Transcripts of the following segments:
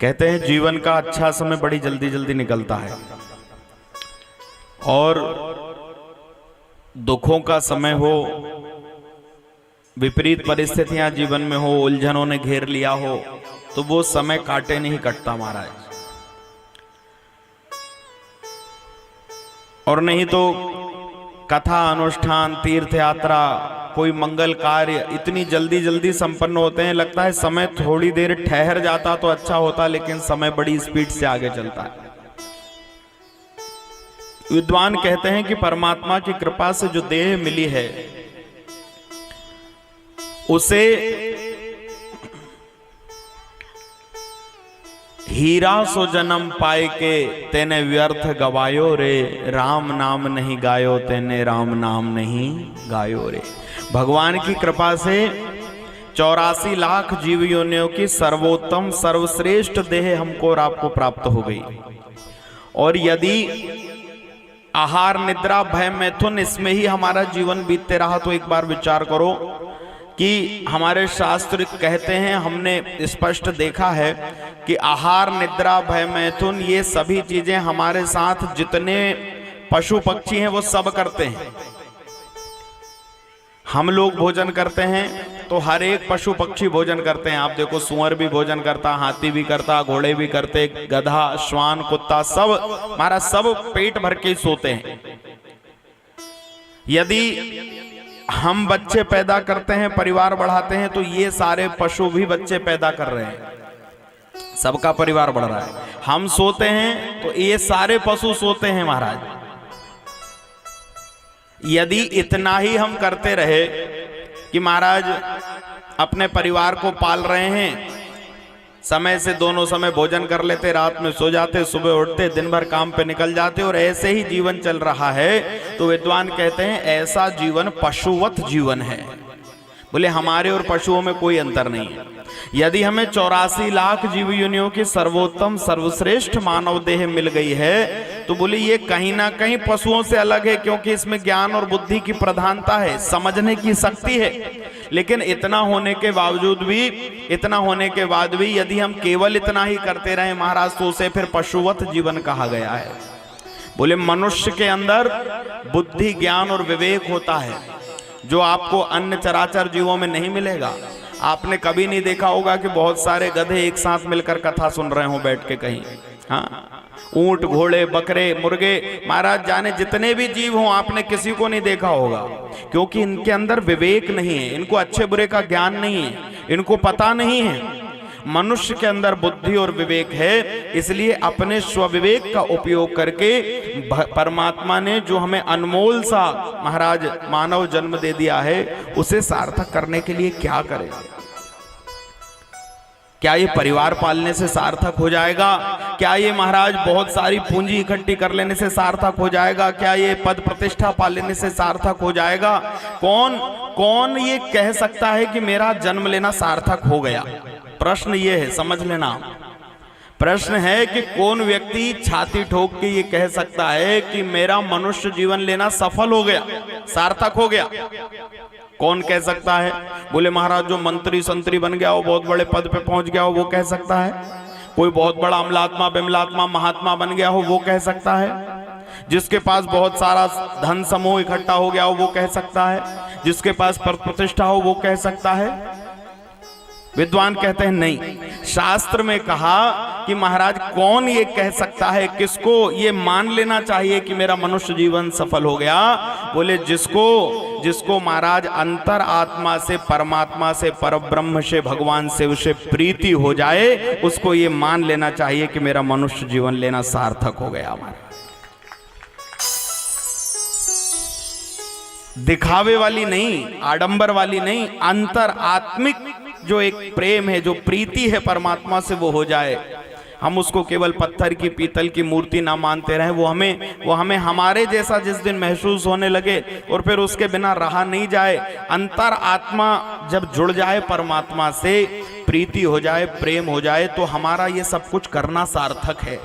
कहते हैं जीवन का अच्छा समय बड़ी जल्दी जल्दी निकलता है और दुखों का समय हो, विपरीत परिस्थितियां जीवन में हो, उलझनों ने घेर लिया हो, तो वो समय काटे नहीं कटता महाराज। और नहीं तो कथा अनुष्ठान, तीर्थ यात्रा, कोई मंगल कार्य इतनी जल्दी जल्दी संपन्न होते हैं, लगता है समय थोड़ी देर ठहर जाता तो अच्छा होता, लेकिन समय बड़ी स्पीड से आगे चलता है। विद्वान कहते हैं कि परमात्मा की कृपा से जो देह मिली है उसे हीरा सो जन्म पाए के तेने व्यर्थ गवायो रे, राम नाम नहीं गायो तेने राम नाम नहीं गायो रे। भगवान की कृपा से 84 लाख जीव योनियों की सर्वोत्तम सर्वश्रेष्ठ देह हमको और आपको प्राप्त हो गई। और यदि आहार निद्रा भय मैथुन इसमें ही हमारा जीवन बीतते रहा तो एक बार विचार करो कि हमारे शास्त्र कहते हैं, हमने स्पष्ट देखा है कि आहार निद्रा भय मैथुन ये सभी चीजें हमारे साथ जितने पशु पक्षी हैं वो सब करते हैं। हम लोग भोजन करते हैं तो हर एक पशु पक्षी भोजन करते हैं। आप देखो सुअर भी भोजन करता, हाथी भी करता, घोड़े भी करते, गधा, श्वान, कुत्ता, सब हमारा सब पेट भर के सोते हैं। यदि हम बच्चे पैदा करते हैं, परिवार बढ़ाते हैं, तो ये सारे पशु भी बच्चे पैदा कर रहे हैं, सबका परिवार बढ़ रहा है। हम सोते हैं तो ये सारे पशु सोते हैं महाराज। यदि इतना ही हम करते रहे कि महाराज अपने परिवार को पाल रहे हैं, समय से दोनों समय भोजन कर लेते, रात में सो जाते, सुबह उठते, दिन भर काम पे निकल जाते और ऐसे ही जीवन चल रहा है, तो विद्वान कहते हैं ऐसा जीवन पशुवत जीवन है। बोले हमारे और पशुओं में कोई अंतर नहीं है। यदि हमें 84 लाख जीव योनियों की सर्वोत्तम सर्वश्रेष्ठ मानव देह मिल गई है, तो बोले ये कहीं ना कहीं पशुओं से अलग है, क्योंकि इसमें ज्ञान और बुद्धि की प्रधानता है, समझने की शक्ति है। लेकिन इतना होने के बाद भी यदि हम केवल इतना ही करते रहे महाराज, तो उसे फिर पशुवत जीवन कहा गया है। बोले मनुष्य के अंदर बुद्धि, ज्ञान और विवेक होता है, जो आपको अन्य चराचर जीवों में नहीं मिलेगा। आपने कभी नहीं देखा होगा कि बहुत सारे गधे एक साथ मिलकर कथा सुन रहे हो बैठ के कहीं। हाँ, ऊंट, घोड़े, बकरे, मुर्गे, महाराज जाने जितने भी जीव हों, आपने किसी को नहीं देखा होगा, क्योंकि इनके अंदर विवेक नहीं है, इनको अच्छे बुरे का ज्ञान नहीं है, इनको पता नहीं है। मनुष्य के अंदर बुद्धि और विवेक है, इसलिए अपने स्वविवेक का उपयोग करके परमात्मा ने जो हमें अनमोल सा महाराज मानव जन्म दे दिया है, उसे सार्थक करने के लिए क्या करें? क्या ये परिवार पालने से सार्थक हो जाएगा? क्या ये महाराज बहुत सारी पूंजी इकट्ठी कर लेने से सार्थक हो जाएगा? क्या ये पद प्रतिष्ठा पा लेने से सार्थक हो जाएगा? कौन ये कह सकता है कि मेरा जन्म लेना सार्थक हो गया? प्रश्न ये है, समझ लेना। प्रश्न है कि कौन व्यक्ति छाती ठोक के ये कह सकता है कि मेरा मनुष्य जीवन लेना सफल हो गया, सार्थक हो गया? कौन कह सकता है? बोले महाराज जो मंत्री संतरी बन गया हो, बहुत बड़े पद पे पहुंच गया हो, वो कह सकता है। कोई बहुत बड़ा अमलात्मा बिमलात्मा महात्मा बन गया हो, वो कह सकता है। जिसके पास बहुत सारा धन समूह इकट्ठा हो गया हो, वो कह सकता है। जिसके पास पद प्रतिष्ठा हो, वो कह सकता है। विद्वान कहते हैं नहीं, शास्त्र में कहा कि महाराज कौन ये कह सकता है, किसको ये मान लेना चाहिए कि मेरा मनुष्य जीवन सफल हो गया? बोले जिसको महाराज अंतर आत्मा से, परमात्मा से, परब्रह्म से, भगवान से उसे प्रीति हो जाए, उसको ये मान लेना चाहिए कि मेरा मनुष्य जीवन लेना सार्थक हो गया। हमारा दिखावे वाली नहीं, आडंबर वाली नहीं, अंतर आत्मिक जो एक प्रेम है, जो प्रीति है परमात्मा से, वो हो जाए। हम उसको केवल पत्थर की, पीतल की मूर्ति ना मानते रहे, वो हमें हमारे जैसा जिस दिन महसूस होने लगे और फिर उसके बिना रहा नहीं जाए। अंतर आत्मा जब जुड़ जाए परमात्मा से, प्रीति हो जाए, प्रेम हो जाए, तो हमारा ये सब कुछ करना सार्थक है।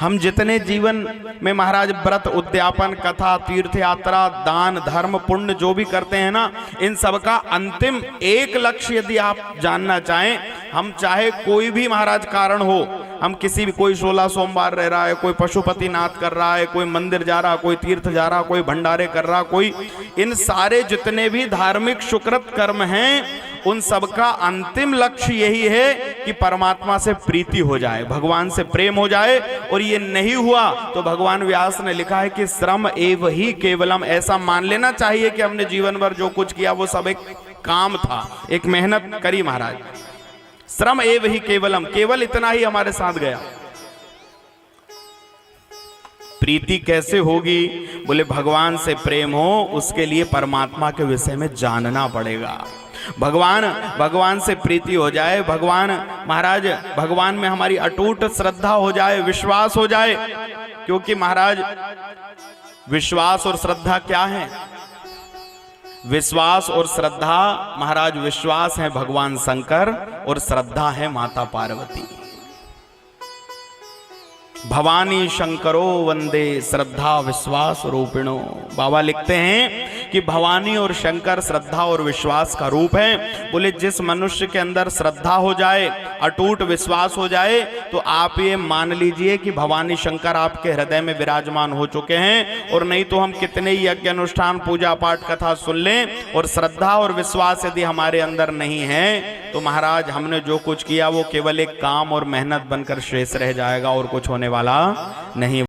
हम जितने जीवन में महाराज व्रत, उद्यापन, कथा, तीर्थ यात्रा, दान, धर्म, पुण्य जो भी करते हैं ना, इन सब का अंतिम एक लक्ष्य यदि आप जानना चाहें, हम चाहे कोई भी महाराज कारण हो, हम किसी भी, कोई 16 सोमवार रह रहा है, कोई पशुपतिनाथ कर रहा है, कोई मंदिर जा रहा, कोई तीर्थ जा रहा, कोई भंडारे कर रहा, कोई, इन सारे जितने भी धार्मिक सुकृत कर्म हैं उन सबका अंतिम लक्ष्य यही है कि परमात्मा से प्रीति हो जाए, भगवान से प्रेम हो जाए। और ये नहीं हुआ तो भगवान व्यास ने लिखा है कि श्रम एव ही केवलम, ऐसा मान लेना चाहिए कि हमने जीवन भर जो कुछ किया वो सब एक काम था, एक मेहनत करी महाराज। श्रम एव ही केवलम, केवल इतना ही हमारे साथ गया। प्रीति कैसे होगी? बोले भगवान से प्रेम हो उसके लिए परमात्मा के विषय में जानना पड़ेगा। भगवान से प्रीति हो जाए, भगवान महाराज, भगवान में हमारी अटूट श्रद्धा हो जाए, विश्वास हो जाए। क्योंकि महाराज विश्वास और श्रद्धा क्या है? विश्वास और श्रद्धा महाराज, विश्वास है भगवान शंकर और श्रद्धा है माता पार्वती। भवानी शंकरो वंदे श्रद्धा विश्वास रूपिणो। बाबा लिखते हैं कि भवानी और शंकर श्रद्धा और विश्वास का रूप है। बोले जिस मनुष्य के अंदर श्रद्धा हो जाए, अटूट विश्वास हो जाए, तो आप ये मान लीजिए कि भवानी शंकर आपके हृदय में विराजमान हो चुके हैं। और नहीं तो हम कितने ही यज्ञ अनुष्ठान, पूजा पाठ, कथा सुन लें और श्रद्धा और विश्वास यदि हमारे अंदर नहीं है तो महाराज हमने जो कुछ किया वो केवल एक काम और मेहनत बनकर शेष रह जाएगा और कुछ होने वाला नहीं।